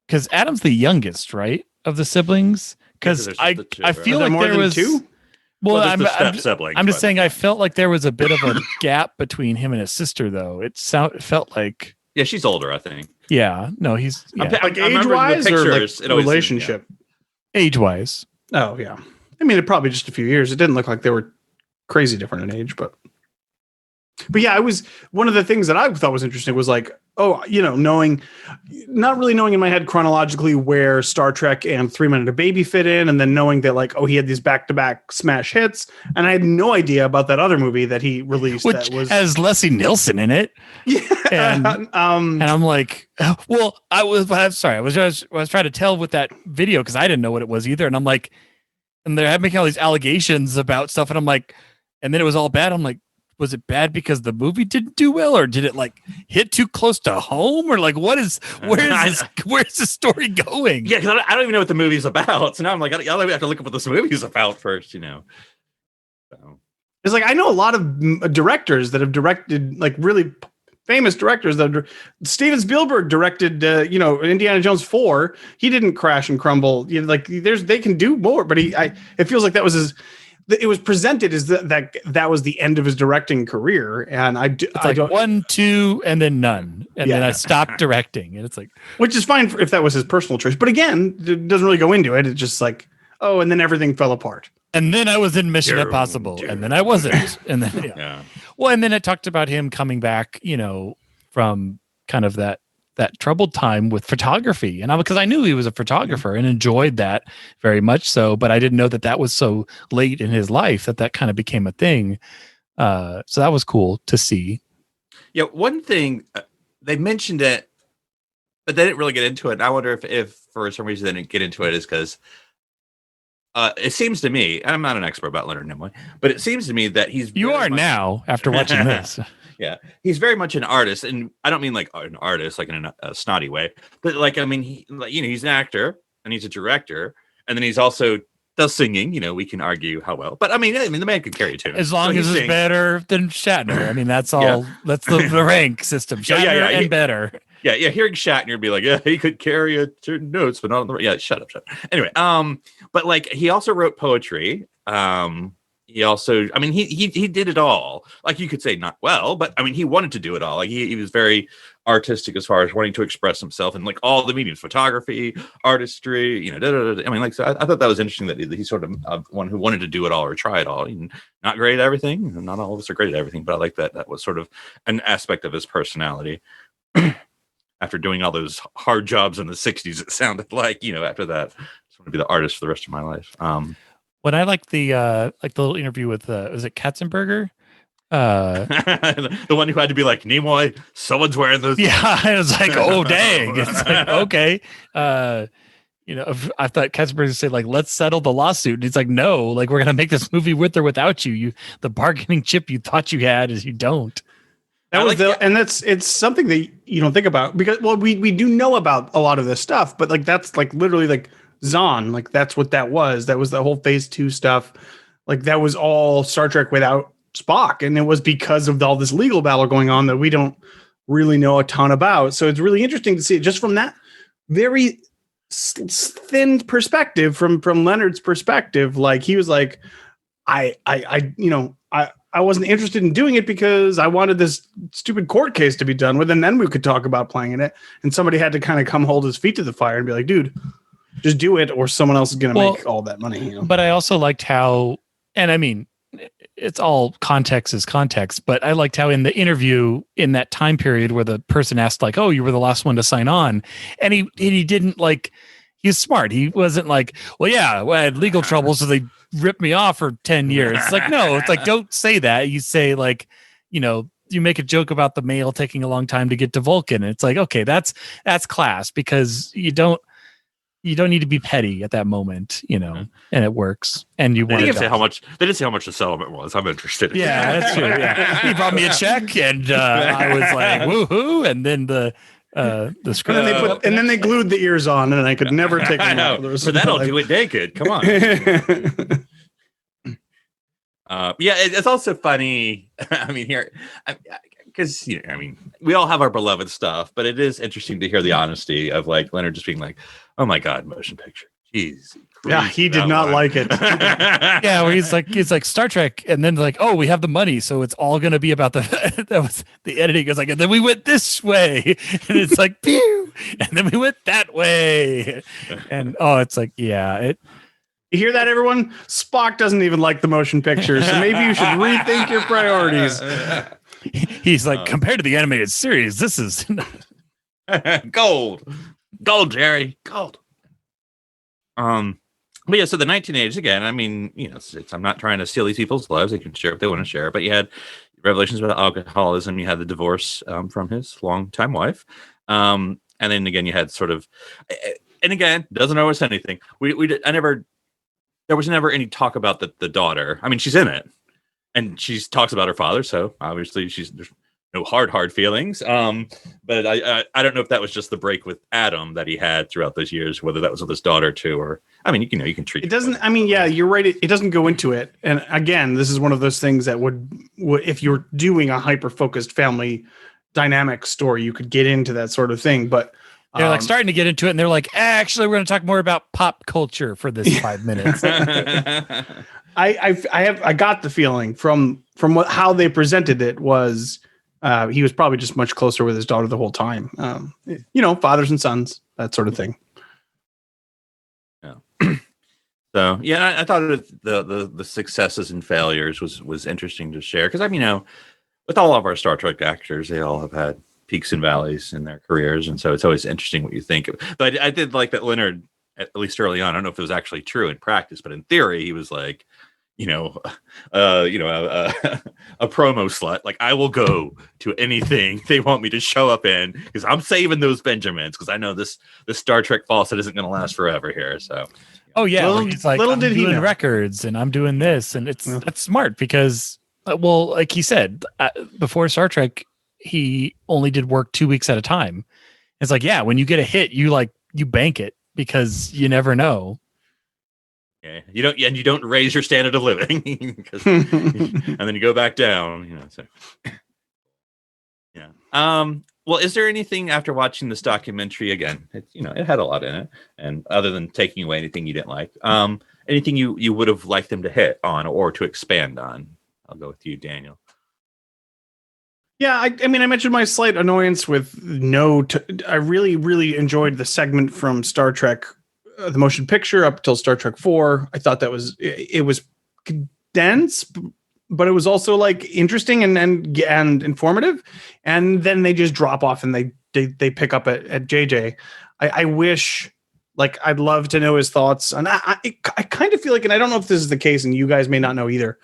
because Adam's the youngest, right, of the siblings? Because I feel like there was two. Well, I'm just saying, I felt like there was a bit of a gap between him and his sister, though. It felt like. Yeah, she's older, I think. Yeah, no, he's like age-wise or like relationship. Age-wise. Oh yeah, I mean, it probably just a few years. It didn't look like they were crazy different in age, but yeah, it was one of the things that I thought was interesting was like, not really knowing in my head chronologically where Star Trek and 3 Men and a Baby fit in, and then knowing that like, he had these back-to-back smash hits, and I had no idea about that other movie that he released, which has Leslie Nielsen in it. Yeah, and I'm like, well, I'm sorry, I was trying to tell with that video because I didn't know what it was either, and I'm like, and they're making all these allegations about stuff, and I'm like, and then it was all bad. I'm like, was it bad because the movie didn't do well, or did it like hit too close to home, or like where's the story going? Yeah, because I don't even know what the movie's about. So now I'm like, I have to look up what this movie's about first, So. It's like, I know a lot of directors that have directed, like really famous directors that Steven Spielberg directed, Indiana Jones 4. He didn't crash and crumble. They can do more, but it feels like that was his. It was presented as that was the end of his directing career, and it's like 1, 2, and then none, and then I stopped directing, and it's like, which is fine if that was his personal choice, but again, it doesn't really go into it. It's just like, and then everything fell apart, and then I was in Mission Impossible, and then I wasn't, and then well, and then it talked about him coming back, from kind of that troubled time with photography, and because I knew he was a photographer and enjoyed that very much so, but I didn't know that was so late in his life that kind of became a thing. So that was cool to see. Yeah, one thing they mentioned it, but they didn't really get into it. And I wonder if for some reason they didn't get into it is because it seems to me, I'm not an expert about Leonard Nimoy, but it seems to me that you are now after watching this. Yeah, he's very much an artist, and I don't mean like an artist like in a snotty way, but like, I mean, he's an actor and he's a director, and then he's also does singing. We can argue how well, but I mean, the man could carry a tune as long as it's better than Shatner. I mean, that's all. Yeah. That's the rank system. Shatner and better. Yeah. Hearing Shatner be like, yeah, he could carry a certain notes, but not on the. Yeah, shut up. Anyway, but like he also wrote poetry. He also, I mean, he did it all. Like you could say not well, but I mean, he wanted to do it all. Like he was very artistic as far as wanting to express himself in like all the mediums, photography, artistry, I mean, like, so I thought that was interesting that he's sort of one who wanted to do it all or try it all. Not great at everything. Not all of us are great at everything, but I like that was sort of an aspect of his personality. After doing all those hard jobs in the 60s, it sounded like, after that, I just want to be the artist for the rest of my life. When I liked the little interview with was it Katzenberger? The one who had to be like, Nimoy, someone's wearing this. Yeah, I was like, oh dang. It's like, okay. I thought Katzenberger would say like, let's settle the lawsuit. And he's like, no, like we're gonna make this movie with or without you. The bargaining chip you thought you had is you don't. And it's something that you don't think about because we do know about a lot of this stuff, but like that's like literally like Zahn, like that's what that was. That was the whole phase 2 stuff. Like that was all Star Trek without Spock. And it was because of all this legal battle going on that we don't really know a ton about. So it's really interesting to see it just from that very thin perspective from Leonard's perspective. Like he was like, I wasn't interested in doing it because I wanted this stupid court case to be done with, and then we could talk about playing in it. And somebody had to kind of come hold his feet to the fire and be like, dude, just do it, or someone else is going to make all that money. You know? But I also liked how, and I mean, it's all context is context, but I liked how in the interview in that time period where the person asked like, oh, you were the last one to sign on. And he didn't like, he's smart. He wasn't like, well, yeah, I had legal trouble. So they ripped me off for 10 years. It's like, no, it's like, don't say that. You say like, you know, you make a joke about the mail taking a long time to get to Vulcan. And it's like, okay, that's class, because you don't need to be petty at that moment, you know, and it works. And you want to say how much they didn't say how much the settlement was. I'm interested. Yeah, that's true. Yeah. He brought me a check and I was like, woohoo. And then the script. And then they glued the ears on and I could never take them out. So that'll do it naked. Come on. It's also funny. I mean, here, because we all have our beloved stuff, but it is interesting to hear the honesty of like Leonard just being like, "Oh my God, motion picture, jeez." Yeah, he did not like it. Yeah, where he's like Star Trek, and then like, oh, we have the money, so it's all going to be about that was the editing. Is like, and then we went this way, and it's like, pew, and then we went that way, and it's like, yeah, it. You hear that, everyone? Spock doesn't even like the motion picture, so maybe you should rethink your priorities. He's like, compared to the animated series, this is gold, Jerry, gold. But yeah, so the 1980s again. I mean, I'm not trying to steal these people's lives; they can share if they want to share. But you had revelations about alcoholism. You had the divorce from his longtime wife, and then again, you had sort of, and again, doesn't always say anything. There was never any talk about the daughter. I mean, she's in it. And she talks about her father, so obviously there's no hard feelings. But I don't know if that was just the break with Adam that he had throughout those years, whether that was with his daughter too, or I mean, you can treat it. Doesn't. I mean, yeah, you're right. It doesn't go into it. And again, this is one of those things that would if you're doing a hyper focused family dynamic story, you could get into that sort of thing. But they're like starting to get into it, and they're like, actually, we're going to talk more about pop culture for this 5 minutes. I got the feeling from how they presented it was he was probably just much closer with his daughter the whole time. Fathers and sons, that sort of thing. Yeah. So yeah, I thought the successes and failures was interesting to share, because with all of our Star Trek actors, they all have had peaks and valleys in their careers, and so it's always interesting what you think. But I did like that Leonard, at least early on, I don't know if it was actually true in practice, but in theory, he was like, a promo slut. Like, I will go to anything they want me to show up in, because I'm saving those Benjamins, because I know this Star Trek faucet isn't going to last forever here. So, he's like, I'm doing records and I'm doing this, and that's smart because, like he said, before Star Trek, he only did work 2 weeks at a time. It's like, yeah, when you get a hit, you bank it, because you never know. Yeah, you don't raise your standard of living, and then you go back down. So yeah. Well, is there anything after watching this documentary again? It had a lot in it, and other than taking away anything you didn't like, anything you would have liked them to hit on or to expand on? I'll go with you, Daniel. Yeah, I mean, I mentioned my slight annoyance with I really, really enjoyed the segment from Star Trek, the motion picture, up till Star Trek 4. I thought that was dense, but it was also like interesting and informative. And then they just drop off and they pick up at JJ. I wish, like, I'd love to know his thoughts. And I kind of feel like, and I don't know if this is the case, and you guys may not know either,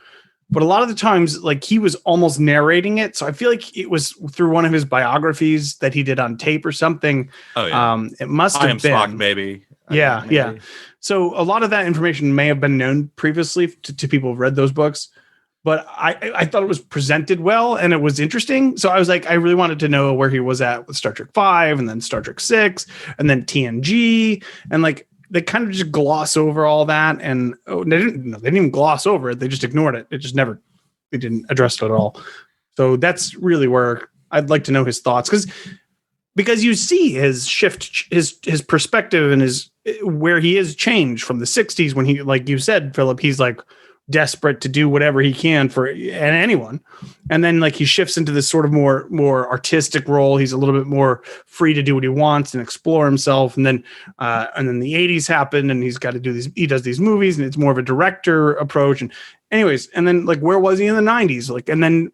but a lot of the times, like, he was almost narrating it. So I feel like it was through one of his biographies that he did on tape or something. Oh, yeah. It must have been. Spock, maybe. Yeah, yeah. So a lot of that information may have been known previously to people who've read those books. But I thought it was presented well and it was interesting. So I was like, I really wanted to know where he was at with Star Trek 5 and then Star Trek 6 and then TNG. And like, they kind of just gloss over all that, and they didn't even gloss over it. They just ignored it. They didn't address it at all. So that's really where I'd like to know his thoughts, because because you see his shift, his perspective and his where he is changed from the 60s when he, like you said, Philip, he's like desperate to do whatever he can for anyone, and then like he shifts into this sort of more artistic role. He's a little bit more free to do what he wants and explore himself, and then the 80s happened and he's got to do these, he does these movies and it's more of a director approach. And anyways, and then like where was he in the 90s, like, and then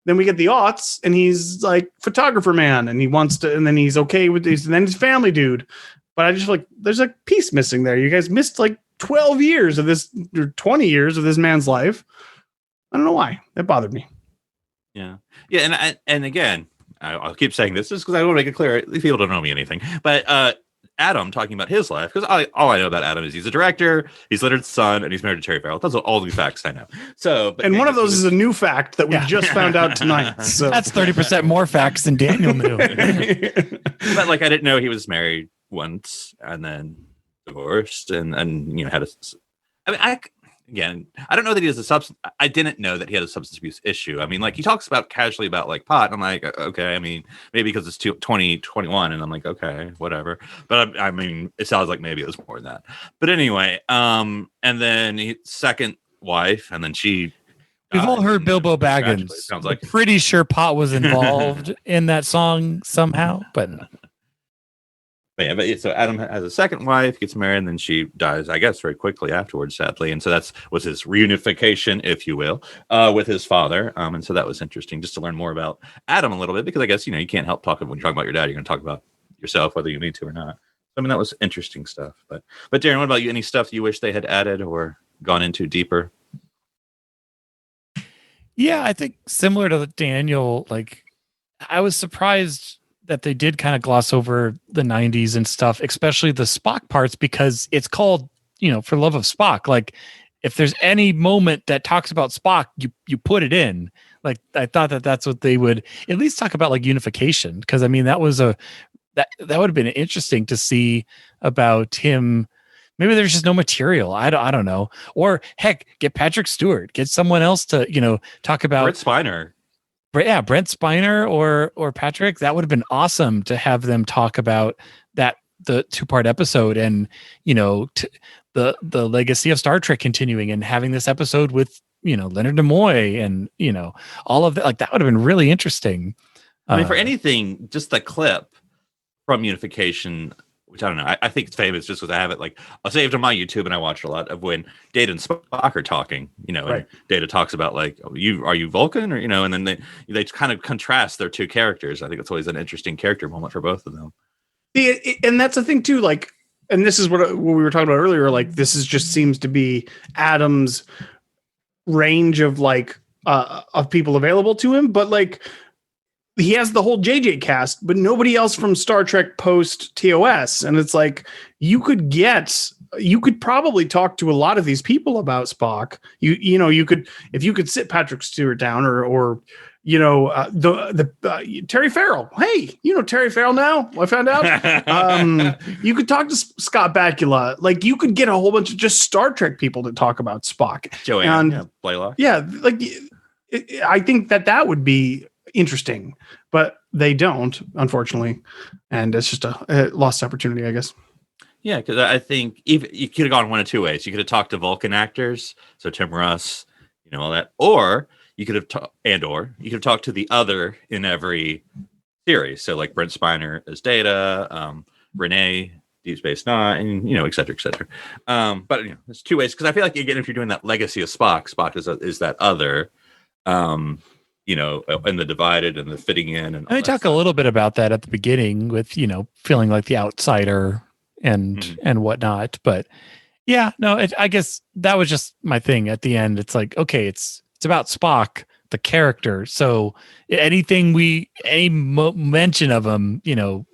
we get the aughts and he's like photographer man and he wants to, and then he's okay with these, and then he's family dude. But I just feel like there's a piece missing there. You guys missed like 12 years of this, or 20 years of this man's life. I don't know why. That bothered me. Yeah. And again, I'll keep saying this just because I want to make it clear. These people don't know me anything. But Adam talking about his life, because all I know about Adam is he's a director, he's Leonard's son, and he's married to Terry Farrell. That's all the facts I know. So, and one of those is a new fact that we just found out tonight. So that's 30% more facts than Daniel knew. But like, I didn't know he was married once and then divorced and had I don't know that he has a substance. I didn't know that he had a substance abuse issue. I mean, like he talks about casually about like pot, and I'm like, okay, I mean, maybe because it's 2021, and I'm like, okay, whatever. But I mean, it sounds like maybe it was more than that. But anyway, and then second wife, and then she. We've all heard Bilbo Baggins. Sounds like I'm pretty sure pot was involved in that song somehow, but. So Adam has a second wife, gets married, and then she dies, I guess, very quickly afterwards, sadly. And so was his reunification, if you will, with his father. And so that was interesting just to learn more about Adam a little bit, because I guess, you can't help talking when you're talking about your dad, you're going to talk about yourself, whether you need to or not. I mean, that was interesting stuff. But Darren, what about you? Any stuff you wish they had added or gone into deeper? Yeah, I think similar to Daniel, like I was surprised that they did kind of gloss over the 90s and stuff, especially the Spock parts, because it's called, For Love of Spock. Like if there's any moment that talks about Spock, you put it in. Like I thought that's what they would at least talk about, like unification. Cause I mean, that was that would have been interesting to see about him. Maybe there's just no material. I don't know. Or heck, get Patrick Stewart, get someone else to, talk about Brent Spiner. Yeah, Brent Spiner or Patrick. That would have been awesome to have them talk about the 2-part episode, and the legacy of Star Trek continuing, and having this episode with Leonard Nimoy and all of that. Like that would have been really interesting. I mean, for anything, just the clip from Unification, which I don't know. I think it's famous just because I have it like I saved on my YouTube, and I watched a lot of when Data and Spock are talking. Right. And Data talks about like, are you Vulcan, or and then they kind of contrast their two characters. I think it's always an interesting character moment for both of them. And that's the thing too. Like, and this is what we were talking about earlier. Like, this is just seems to be Adam's range of like of people available to him, but like. He has the whole JJ cast, but nobody else from Star Trek post TOS. And it's like, you could probably talk to a lot of these people about Spock. You could, if you could sit Patrick Stewart down or Terry Farrell. Hey, Terry Farrell now? I found out. You could talk to Scott Bakula. Like you could get a whole bunch of just Star Trek people to talk about Spock. Joanne Blaylock. Yeah. Like I think that would be interesting, but they don't, unfortunately, and it's just a lost opportunity, I guess. Yeah, because I think even you could have gone one of two ways. You could have talked to Vulcan actors, so Tim Russ, all that, or you could have talked to the other in every series. So like Brent Spiner as Data, Renee, Deep Space Nine, et cetera, et cetera. But there's two ways, because I feel like again, if you're doing that legacy of Spock is that other. And the divided and the fitting in. And I talk a little bit about that at the beginning with, feeling like the outsider and whatnot. But yeah, no, I guess that was just my thing at the end. It's like, okay, it's about Spock, the character. So any mention of him,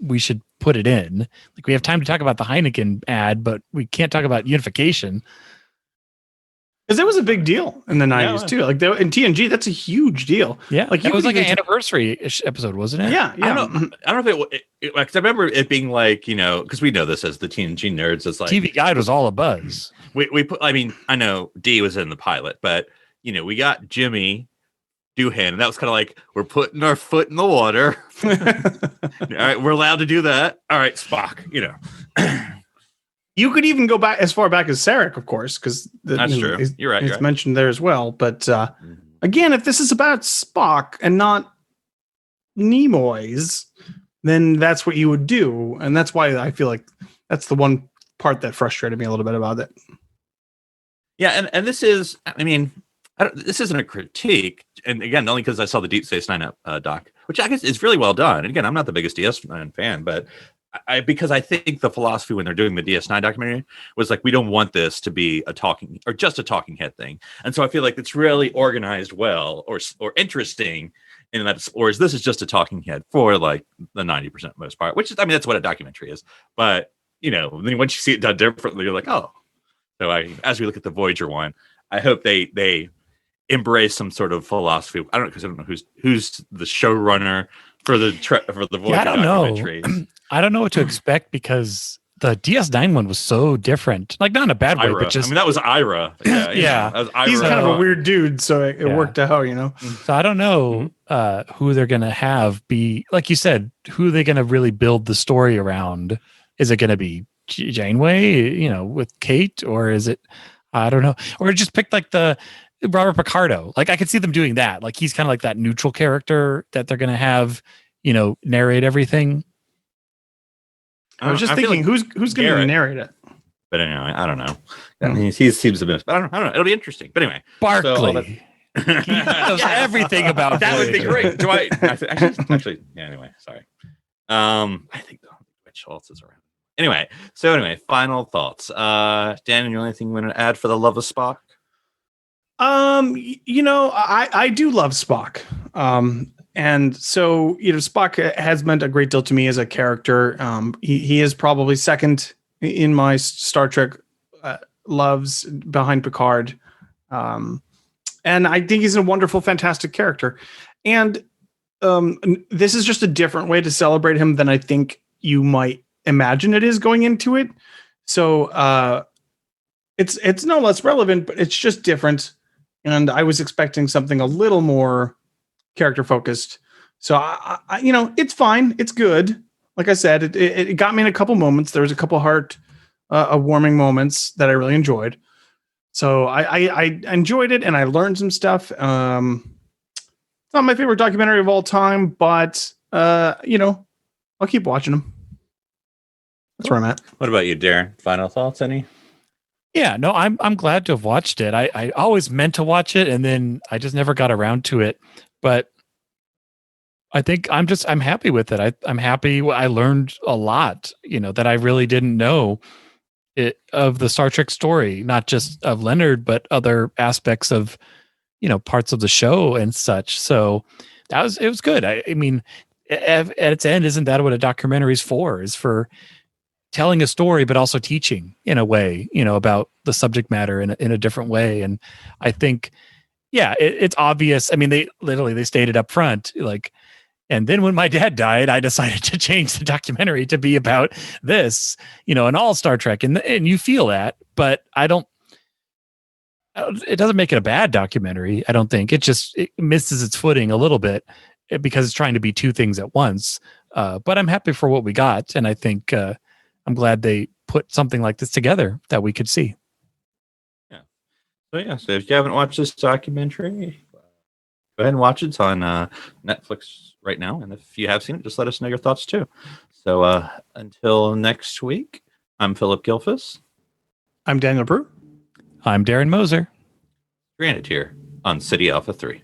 we should put it in. Like we have time to talk about the Heineken ad, but we can't talk about unification. Because it was a big deal in the 90s too. Like in TNG, that's a huge deal. Yeah, like it was like an anniversary episode, wasn't it? Yeah. I don't know if because I remember it being like because we know this as the TNG nerds. It's like TV Guide was all a buzz. We put. I mean, I know D was in the pilot, but we got Jimmy Doohan, and that was kind of like, we're putting our foot in the water. All right, we're allowed to do that. All right, Spock, You could even go back as far back as Sarek, of course, because that's true. You're right. It's mentioned there as well. But again, if this is about Spock and not Nimoy's, then that's what you would do, and that's why I feel like that's the one part that frustrated me a little bit about it. Yeah, and this is, this isn't a critique, and again, only because I saw the Deep Space Nine doc, which I guess is really well done. And again, I'm not the biggest DS9 fan, but because I think the philosophy when they're doing the DS9 documentary was like, we don't want this to be just a talking head thing, and so I feel like it's really organized well or interesting. In that, or is this is just a talking head for like the 90% most part, which is, that's what a documentary is. But then once you see it done differently, you're like, oh. So as we look at the Voyager one, I hope they embrace some sort of philosophy. I don't know who's the showrunner for the Voyager documentary. I don't know what to expect because the DS9 one was so different. Like, not in a bad way, but just that was Ira. Yeah. That was Ira. He's kind of a weird dude, so it worked out, So I don't know who they're gonna have be, like you said, who are they gonna really build the story around? Is it gonna be Janeway, with Kate, or is it, I don't know, or just pick like the Robert Picardo? Like, I could see them doing that. Like, he's kind of like that neutral character that they're gonna have, narrate everything. I was just thinking, like who's going to narrate it? But anyway, I don't know. He seems a bit. I don't know. It'll be interesting. But anyway, Barkley. He knows everything about that. Would be great. Do I? Actually, yeah. Anyway, sorry. I think Rich Schultz is around. Anyway, final thoughts. Dan, anything you want to add for the Love of Spock? I do love Spock. And so, Spock has meant a great deal to me as a character. He is probably second in my Star Trek loves behind Picard. And I think he's a wonderful, fantastic character. And this is just a different way to celebrate him than I think you might imagine it is going into it. So it's no less relevant, but it's just different. And I was expecting something a little more character focused. So I it's fine. It's good. Like I said, it got me in a couple moments. There was a couple heart warming moments that I really enjoyed. So I enjoyed it, and I learned some stuff. It's not my favorite documentary of all time, but I'll keep watching them. That's where I'm at. What about you, Darren? Final thoughts? Any? Yeah, no, I'm glad to have watched it. I always meant to watch it, and then I just never got around to it. But I think I'm happy with it. I'm happy. I learned a lot, that I really didn't know of the Star Trek story, not just of Leonard, but other aspects of, parts of the show and such. So it was good. I mean, at its end, isn't that what a documentary is for? Is for telling a story, but also teaching in a way, about the subject matter in a different way. And I think, it's obvious. I mean, they stated up front, like, and then when my dad died, I decided to change the documentary to be about this, and all Star Trek. And you feel that, but it doesn't make it a bad documentary. I don't think it misses its footing a little bit because it's trying to be two things at once. But I'm happy for what we got. And I think, I'm glad they put something like this together that we could see. Yeah. So if you haven't watched this documentary, go ahead and watch it. It's on Netflix right now. And if you have seen it, just let us know your thoughts too. So until next week, I'm Philip Gilfus. I'm Daniel Brew. I'm Darren Moser. Granted here on City Alpha 3.